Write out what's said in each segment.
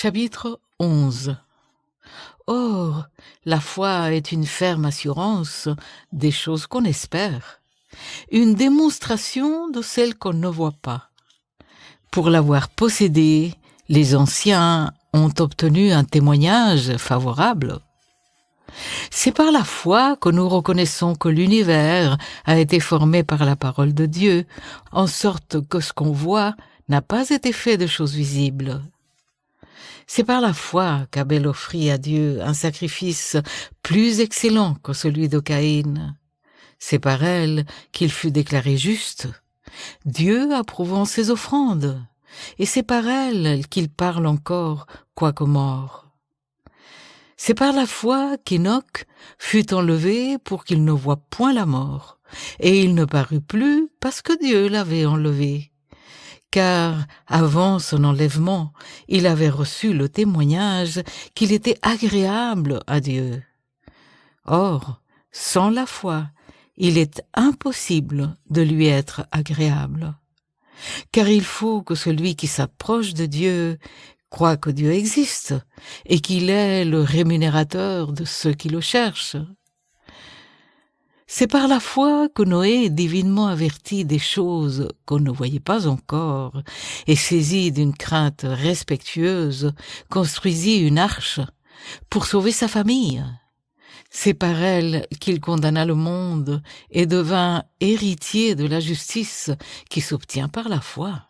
Chapitre 11. Or, la foi est une ferme assurance des choses qu'on espère, une démonstration de celles qu'on ne voit pas. Pour l'avoir possédée, les anciens ont obtenu un témoignage favorable. C'est par la foi que nous reconnaissons que l'univers a été formé par la parole de Dieu, en sorte que ce qu'on voit n'a pas été fait de choses visibles. C'est par la foi qu'Abel offrit à Dieu un sacrifice plus excellent que celui de Caïn. C'est par elle qu'il fut déclaré juste, Dieu approuvant ses offrandes, et c'est par elle qu'il parle encore, quoique mort. C'est par la foi qu'Enoch fut enlevé pour qu'il ne voie point la mort, et il ne parut plus parce que Dieu l'avait enlevé. Car avant son enlèvement, il avait reçu le témoignage qu'il était agréable à Dieu. Or, sans la foi, il est impossible de lui être agréable. Car il faut que celui qui s'approche de Dieu croit que Dieu existe et qu'il est le rémunérateur de ceux qui le cherchent. C'est par la foi que Noé, divinement averti des choses qu'on ne voyait pas encore, et saisi d'une crainte respectueuse, construisit une arche pour sauver sa famille. C'est par elle qu'il condamna le monde et devint héritier de la justice qui s'obtient par la foi.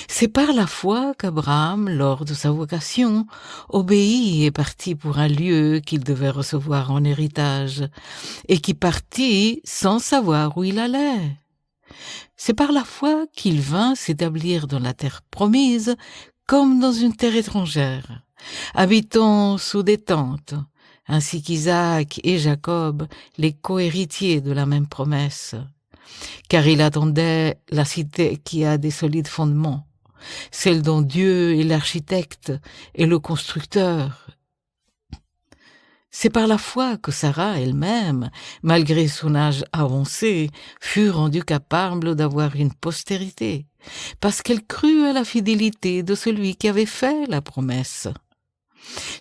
C'est par la foi qu'Abraham, lors de sa vocation, obéit et partit pour un lieu qu'il devait recevoir en héritage, et qui partit sans savoir où il allait. C'est par la foi qu'il vint s'établir dans la terre promise, comme dans une terre étrangère, habitant sous des tentes, ainsi qu'Isaac et Jacob, les cohéritiers de la même promesse. Car il attendait la cité qui a des solides fondements, celle dont Dieu est l'architecte et le constructeur. C'est par la foi que Sarah elle-même, malgré son âge avancé, fut rendue capable d'avoir une postérité, parce qu'elle crut à la fidélité de celui qui avait fait la promesse.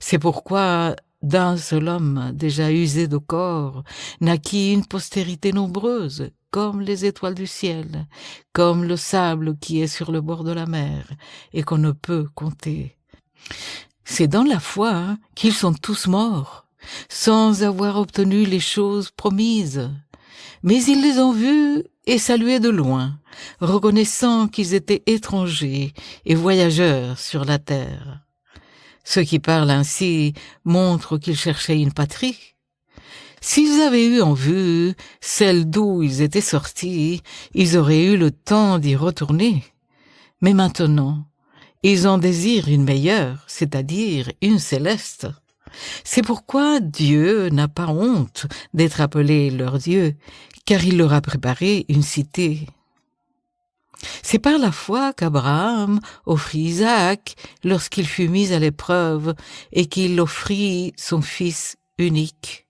C'est pourquoi d'un seul homme déjà usé de corps naquit une postérité nombreuse, comme les étoiles du ciel, comme le sable qui est sur le bord de la mer et qu'on ne peut compter. C'est dans la foi qu'ils sont tous morts, sans avoir obtenu les choses promises. Mais ils les ont vus et salués de loin, reconnaissant qu'ils étaient étrangers et voyageurs sur la terre. Ceux qui parlent ainsi montrent qu'ils cherchaient une patrie. S'ils avaient eu en vue celle d'où ils étaient sortis, ils auraient eu le temps d'y retourner. Mais maintenant, ils en désirent une meilleure, c'est-à-dire une céleste. C'est pourquoi Dieu n'a pas honte d'être appelé leur Dieu, car il leur a préparé une cité. C'est par la foi qu'Abraham offrit Isaac lorsqu'il fut mis à l'épreuve et qu'il offrit son fils unique.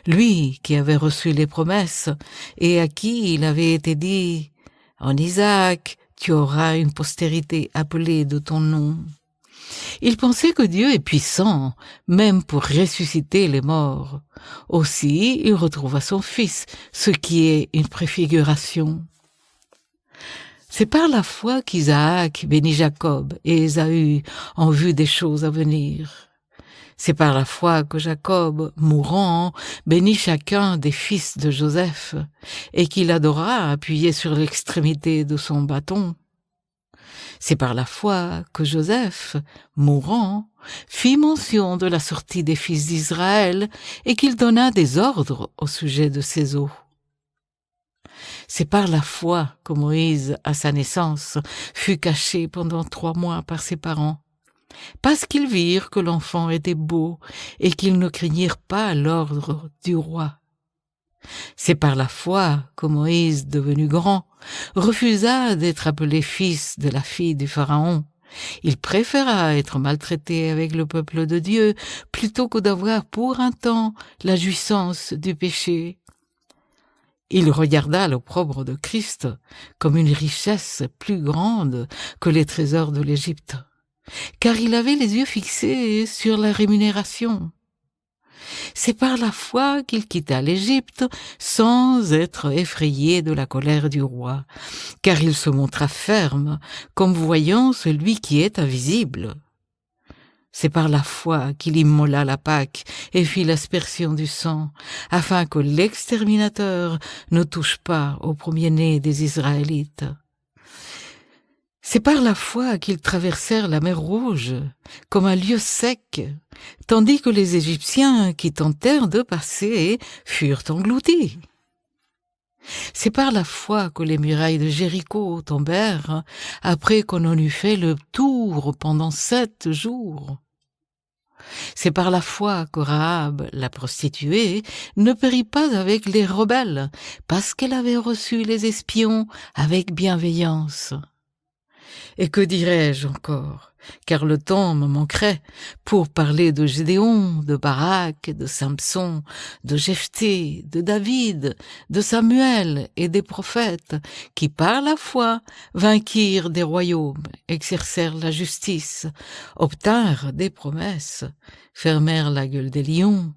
Lui qui avait reçu les promesses et à qui il avait été dit « En Isaac, tu auras une postérité appelée de ton nom ». Il pensait que Dieu est puissant, même pour ressusciter les morts. Aussi, il retrouva son fils, ce qui est une préfiguration. C'est par la foi qu'Isaac bénit Jacob et Ésaü en vue des choses à venir. C'est par la foi que Jacob, mourant, bénit chacun des fils de Joseph et qu'il adora appuyé sur l'extrémité de son bâton. C'est par la foi que Joseph, mourant, fit mention de la sortie des fils d'Israël et qu'il donna des ordres au sujet de ses os. C'est par la foi que Moïse, à sa naissance, fut caché pendant 3 mois par ses parents, parce qu'ils virent que l'enfant était beau et qu'ils ne craignirent pas l'ordre du roi. C'est par la foi que Moïse, devenu grand, refusa d'être appelé fils de la fille du Pharaon. Il préféra être maltraité avec le peuple de Dieu plutôt que d'avoir pour un temps la jouissance du péché. Il regarda l'opprobre de Christ comme une richesse plus grande que les trésors de l'Égypte. car il avait les yeux fixés sur la rémunération. C'est par la foi qu'il quitta l'Égypte sans être effrayé de la colère du roi, car il se montra ferme, comme voyant celui qui est invisible. C'est par la foi qu'il immola la Pâque et fit l'aspersion du sang, afin que l'exterminateur ne touche pas au premier-né des Israélites. C'est par la foi qu'ils traversèrent la mer Rouge, comme un lieu sec, tandis que les Égyptiens qui tentèrent de passer furent engloutis. C'est par la foi que les murailles de Jéricho tombèrent, après qu'on en eut fait le tour pendant 7 jours. C'est par la foi que Rahab, la prostituée, ne périt pas avec les rebelles, parce qu'elle avait reçu les espions avec bienveillance. Et que dirais-je encore, car le temps me manquerait, pour parler de Gédéon, de Barak, de Samson, de Jephthé, de David, de Samuel et des prophètes, qui par la foi vainquirent des royaumes, exercèrent la justice, obtinrent des promesses, fermèrent la gueule des lions,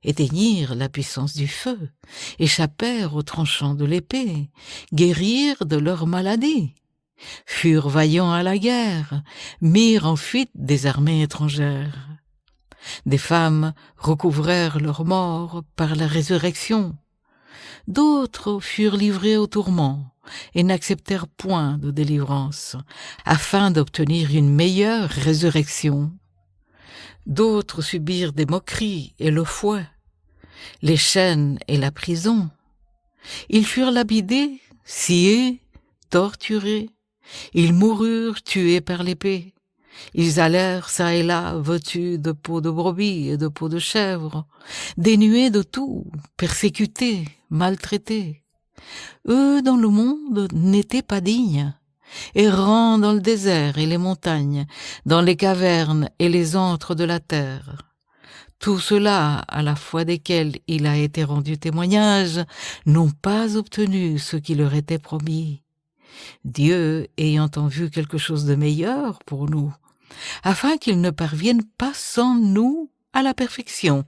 éteignirent la puissance du feu, échappèrent aux tranchants de l'épée, guérirent de leurs maladies, furent vaillants à la guerre, mirent en fuite des armées étrangères. Des femmes recouvrèrent leurs morts par la résurrection. D'autres furent livrés au tourment et n'acceptèrent point de délivrance, afin d'obtenir une meilleure résurrection. D'autres subirent des moqueries et le fouet, les chaînes et la prison. Ils furent lapidés, sciés, torturés. Ils moururent tués par l'épée. Ils allèrent çà et là vêtus de peaux de brebis et de peaux de chèvre, dénués de tout, persécutés, maltraités. Eux dans le monde n'étaient pas dignes, errant dans le désert et les montagnes, dans les cavernes et les antres de la terre. Tout cela, à la foi desquels il a été rendu témoignage, n'ont pas obtenu ce qui leur était promis. Dieu ayant en vue quelque chose de meilleur pour nous, afin qu'ils ne parviennent pas sans nous à la perfection.